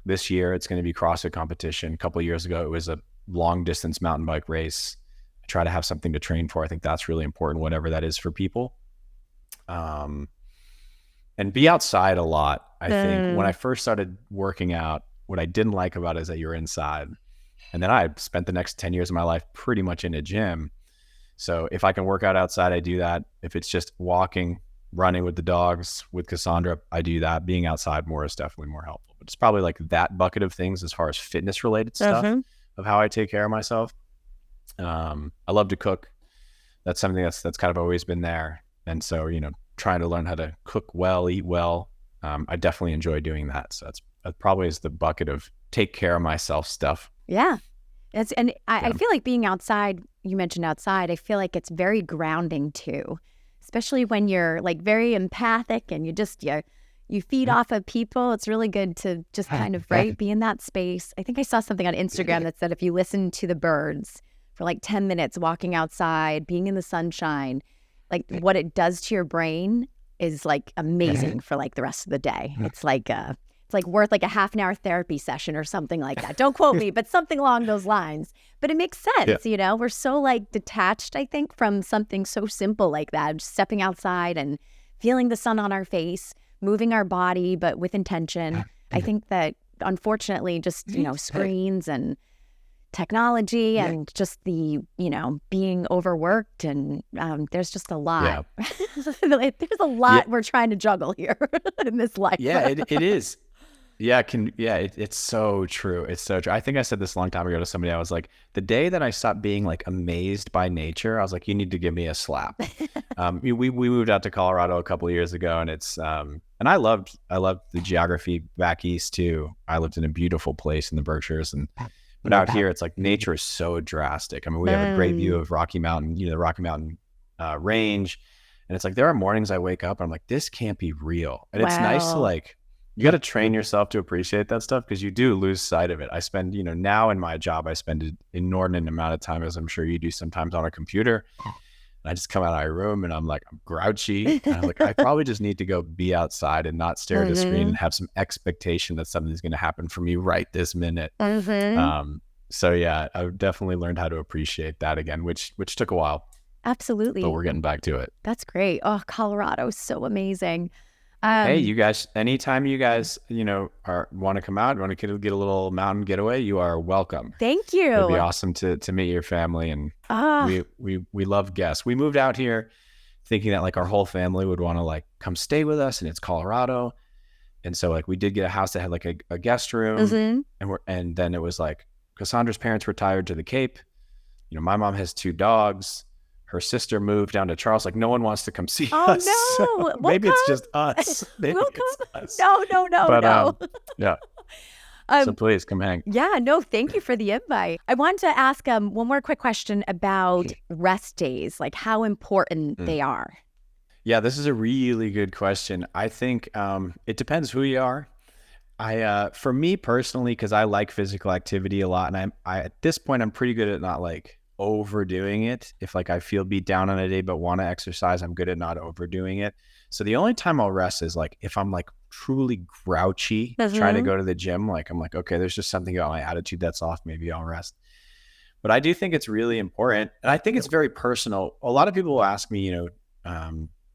this year it's going to be CrossFit competition. A couple of years ago, it was a long distance mountain bike race. I try to have something to train for. I think that's really important, whatever that is for people. And be outside a lot. I think when I first started working out, what I didn't like about it is that you're inside. And then I spent the next 10 years of my life pretty much in a gym. So if I can work out outside, I do that. If it's just walking, running with the dogs, with Cassandra, I do that. Being outside more is definitely more helpful. But it's probably like that bucket of things as far as fitness related stuff of how I take care of myself. I love to cook. That's something that's kind of always been there. And so, trying to learn how to cook well, eat well. I definitely enjoy doing that. So that probably is the bucket of take care of myself stuff. Yeah. I feel like being outside, you mentioned outside, I feel like it's very grounding too, especially when you're like very empathic and you feed off of people. It's really good to just kind of, be in that space. I think I saw something on Instagram that said if you listen to the birds for like 10 minutes, walking outside, being in the sunshine, like what it does to your brain is like amazing for like the rest of the day. It's like worth like a half an hour therapy session or something like that. Don't quote me, but something along those lines. But it makes sense, We're so like detached, I think, from something so simple like that. Just stepping outside and feeling the sun on our face, moving our body, but with intention. I think that unfortunately just, screens and technology and just the, being overworked and there's just a lot. There's a lot we're trying to juggle here in this life. Yeah, it is. Yeah, it's so true. It's so true. I think I said this a long time ago to somebody. I was like, the day that I stopped being like amazed by nature, I was like, you need to give me a slap. We moved out to Colorado a couple of years ago, and it's and I loved the geography back east too. I lived in a beautiful place in the Berkshires, but out here it's like nature is so drastic. I mean, we have a great view of Rocky Mountain, the Rocky Mountain range, and it's like there are mornings I wake up and I'm like, this can't be real, and it's nice to like. You got to train yourself to appreciate that stuff because you do lose sight of it. I spend, now in my job, I spend an inordinate amount of time, as I'm sure you do sometimes, on a computer. And I just come out of my room and I'm like, I'm grouchy. And I'm like, I probably just need to go be outside and not stare at a screen and have some expectation that something's going to happen for me right this minute. So yeah, I've definitely learned how to appreciate that again, which took a while. Absolutely. But we're getting back to it. That's great. Oh, Colorado is so amazing. Hey, you guys, anytime you guys, want to come out, want to get a little mountain getaway, you are welcome. Thank you. It'd be awesome to meet your family. And we love guests. We moved out here thinking that like our whole family would want to like come stay with us, and it's Colorado. And so like we did get a house that had like a guest room and then it was like Cassandra's parents retired to the Cape. My mom has 2 dogs. Her sister moved down to Charles. Like no one wants to come see us. Oh no! So maybe it's just us. Maybe we'll it's us. No. But, yeah. So please come hang. Yeah, no, thank you for the invite. I want to ask one more quick question about rest days, like how important they are. Yeah, this is a really good question. I think it depends who you are. For me personally, because I like physical activity a lot, and I at this point I'm pretty good at not like overdoing it. If like I feel beat down on a day but want to exercise, I'm good at not overdoing it. So the only time I'll rest is like if I'm like truly grouchy trying to go to the gym. Like I'm like, okay, there's just something about my attitude that's off. Maybe I'll rest. But I do think it's really important, and I think it's very personal. A lot of people will ask me,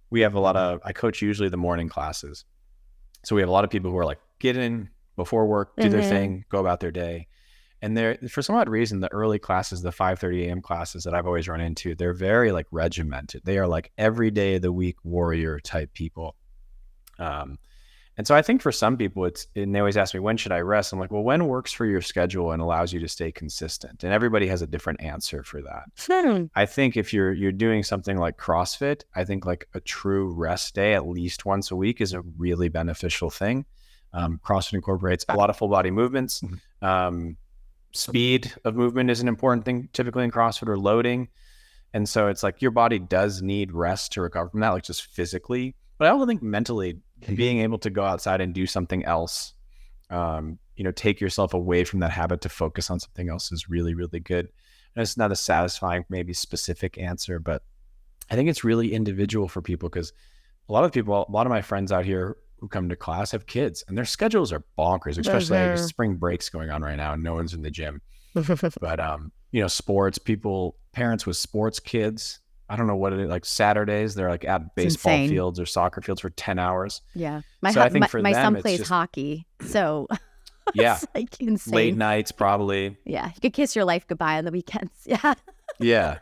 we have I coach usually the morning classes. So we have a lot of people who are like, get in before work, do their thing, go about their day. And they're, for some odd reason, the early classes, the 5:30 a.m. classes that I've always run into, they're very like regimented. They are like every day of the week warrior type people. And so I think for some people, and they always ask me, when should I rest? I'm like, well, when works for your schedule and allows you to stay consistent? And everybody has a different answer for that. I think if you're doing something like CrossFit, I think like a true rest day at least once a week is a really beneficial thing. CrossFit incorporates a lot of full body movements. Speed of movement is an important thing typically in CrossFit, or loading. And so it's like your body does need rest to recover from that, like just physically. But I also think mentally, being able to go outside and do something else, take yourself away from that habit to focus on something else is really, really good. And it's not a satisfying, maybe specific answer, but I think it's really individual for people, because a lot of my friends out here who come to class have kids and their schedules are bonkers, especially like spring breaks going on right now and no one's in the gym. But, sports people, parents with sports kids, I don't know what it is, like Saturdays, they're like at baseball fields or soccer fields for 10 hours. Yeah. I think for my them, son plays hockey. So yeah, it's like insane. Late nights, probably. Yeah. You could kiss your life goodbye on the weekends. Yeah. Yeah.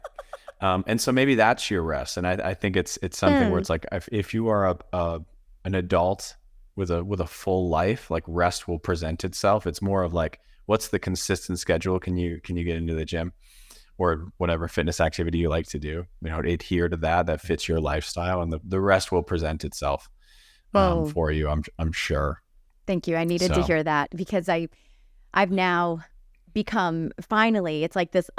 And so maybe that's your rest. And I think it's something where it's like, if you are an adult with a full life, like rest will present itself. It's more of like, what's the consistent schedule? Can you get into the gym or whatever fitness activity you like to do, adhere to that fits your lifestyle, and the rest will present itself for you. I'm sure. Thank you. I needed to hear that, because I've now become, finally, it's like this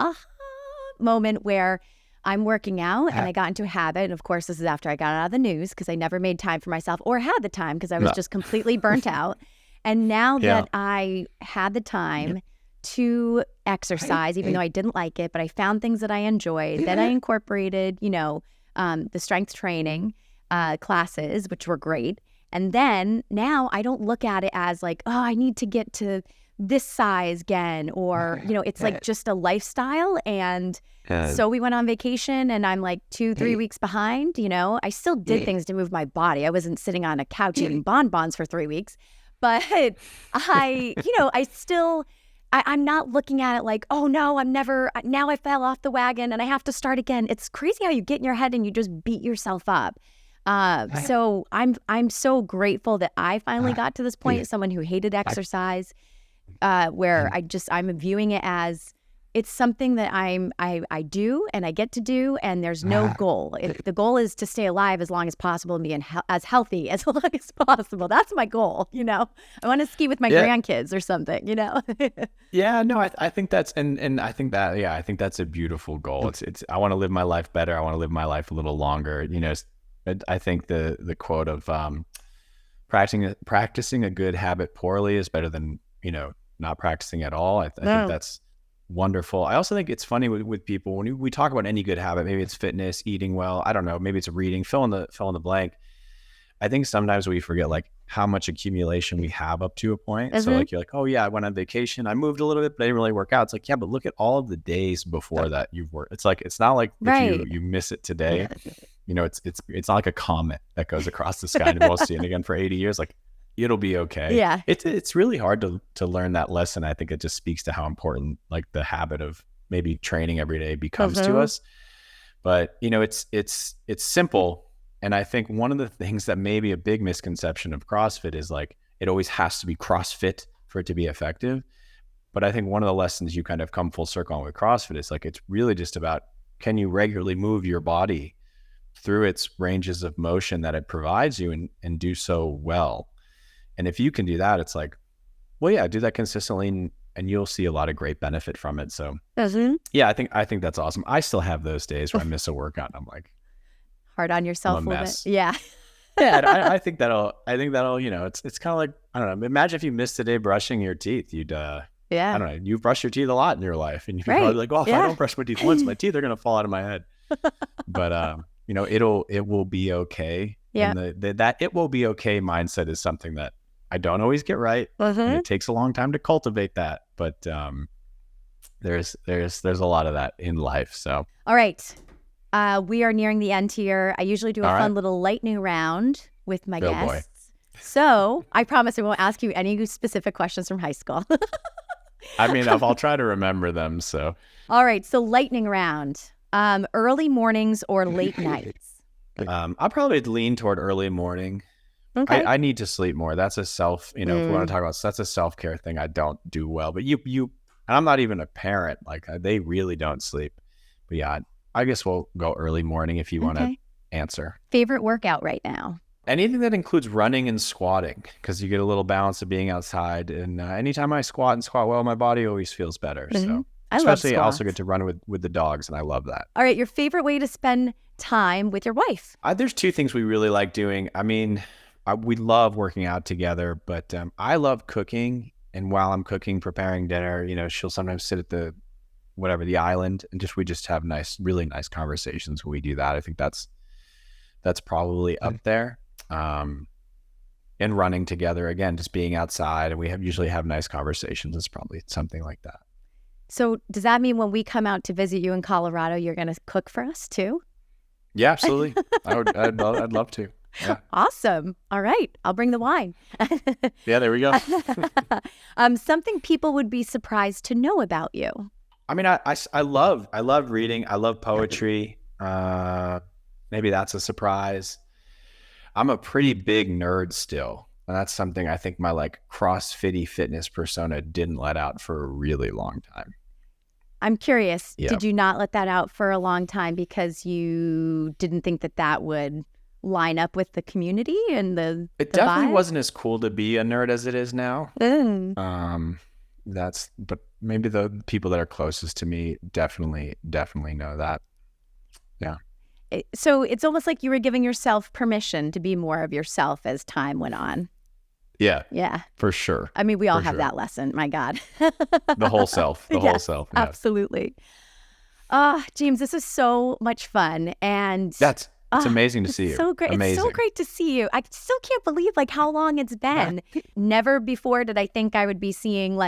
moment where I'm working out and I got into a habit. And of course, this is after I got out of the news, because I never made time for myself or had the time, because I was just completely burnt out. And now that I had the time to exercise, even though I didn't like it, but I found things that I enjoyed, then I incorporated, the strength training classes, which were great. And then now I don't look at it as like, oh, I need to get to this size again, or, it's like just a lifestyle. And so we went on vacation and I'm like 2-3 weeks behind, I still did things to move my body. I wasn't sitting on a couch eating bonbons for 3 weeks, but I'm not looking at it like, oh no, now I fell off the wagon and I have to start again. It's crazy how you get in your head and you just beat yourself up. So I'm so grateful that I finally got to this point as someone who hated exercise, where I'm viewing it as it's something that I do and I get to do, and there's no goal. The goal is to stay alive as long as possible and be as healthy as long as possible. That's my goal. I want to ski with my grandkids or something. Yeah, no, I think that's and I think that I think that's a beautiful goal. It's I want to live my life better. I want to live my life a little longer. I think the quote of practicing a good habit poorly is better than not practicing at all. I think that's wonderful. I also think it's funny with people when we talk about any good habit, maybe it's fitness, eating well, I don't know, maybe it's reading, fill in the blank. I think sometimes we forget like how much accumulation we have up to a point. So like, you're like, oh yeah, I went on vacation, I moved a little bit, but I didn't really work out. It's like, yeah, but look at all of the days before that you've worked. It's like, it's not like if you miss it today, it's not like a comet that goes across the sky and we'll see it again for 80 years. Like, it'll be okay. Yeah. It's really hard to learn that lesson. I think it just speaks to how important like the habit of maybe training every day becomes to us. But it's simple. And I think one of the things that may be a big misconception of CrossFit is like, it always has to be CrossFit for it to be effective. But I think one of the lessons you kind of come full circle on with CrossFit is like, it's really just about, can you regularly move your body through its ranges of motion that it provides you and do so well? And if you can do that, it's like, well, yeah, do that consistently and you'll see a lot of great benefit from it. So Mm-hmm. yeah, I think that's awesome. I still have those days where I miss a workout and I'm like, Hard on I'm yourself a a little bit. mess. Yeah. Yeah, I think that'll, it's kind of like, I don't know, imagine if you missed a day brushing your teeth, you'd, I Yeah. don't know, you've brushed your teeth a lot in your life and you're Right. probably like, oh, if I Yeah. don't brush my teeth once, my teeth are going to fall out of my head. But, it will be okay. Yeah. And that it will be okay mindset is something that I don't always get right. And Mm-hmm. it takes a long time to cultivate that. But, there's a lot of that in life. So, All right. We are nearing the end here. I usually do a All fun right. little lightning round with my Oh, boy. guests. So I promise I won't ask you any specific questions from high school. I mean, I'll try to remember them. So, All right. So lightning round. Early mornings or late nights? I'll probably lean toward early morning. Okay. I need to sleep more. That's a self, if we want to talk about, that's a self-care thing I don't do well. But and I'm not even a parent. Like they really don't sleep. But yeah, I guess we'll go early morning if you want to answer. Favorite workout right now? Anything that includes running and squatting, because you get a little balance of being outside. And anytime I squat well, my body always feels better. So I love especially I also squats. get to run with the dogs, and I love that. All right. Your favorite way to spend time with your wife? There's two things we really like doing. I mean, we love working out together, but I love cooking. And while I'm cooking, preparing dinner, she'll sometimes sit at the island, and we just have really nice conversations when we do that. I think that's probably up there. And running together, again, just being outside, and we usually have nice conversations. It's probably something like that. So does that mean when we come out to visit you in Colorado, you're going to cook for us too? Yeah, absolutely. I'd love to. Yeah. Awesome. All right. I'll bring the wine. Yeah, there we go. Something people would be surprised to know about you. I mean, I love reading. I love poetry. Maybe that's a surprise. I'm a pretty big nerd still. And that's something I think my CrossFit fitness persona didn't let out for a really long time. I'm curious. Yeah. Did you not let that out for a long time because you didn't think that would line up with the community and the It definitely vibe? wasn't as cool to be a nerd as it is now. Mm. But maybe the people that are closest to me definitely know that. Yeah. So it's almost like you were giving yourself permission to be more of yourself as time went on. Yeah. Yeah. For sure. I mean, we all For have sure. that lesson. My God. The whole self. The whole self. Yeah. Absolutely. James, this is so much fun. And It's amazing to see you. So great. Amazing. It's so great to see you. I still can't believe how long it's been. Never before did I think I would be seeing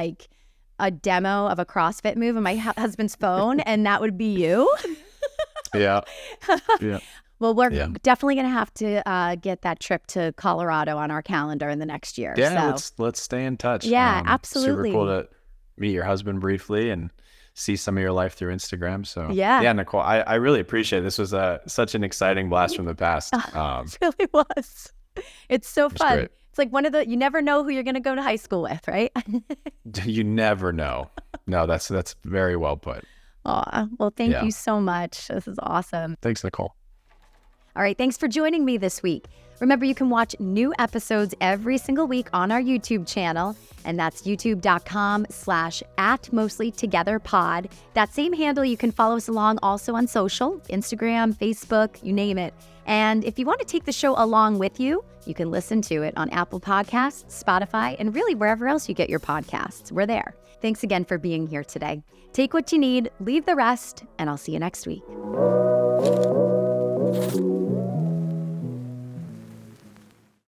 a demo of a CrossFit move on my husband's phone, and that would be you. Yeah. Yeah. Well, we're definitely going to have to get that trip to Colorado on our calendar in the next year. Yeah, So. let's stay in touch. Yeah, absolutely. Super cool to meet your husband briefly and see some of your life through Instagram. So Yeah, Nicole, I really appreciate it. This was such an exciting blast from the past. it really was. It's so fun. great. It's like you never know who you're going to go to high school with, right? You never know. No, that's very well put. Aw, well, thank Yeah. you so much. This is awesome. Thanks, Nicole. All right, thanks for joining me this week. Remember, you can watch new episodes every single week on our YouTube channel, and that's youtube.com/@mostlytogetherpod. That same handle, you can follow us along also on social, Instagram, Facebook, you name it. And if you want to take the show along with you, you can listen to it on Apple Podcasts, Spotify, and really wherever else you get your podcasts. We're there. Thanks again for being here today. Take what you need, leave the rest, and I'll see you next week.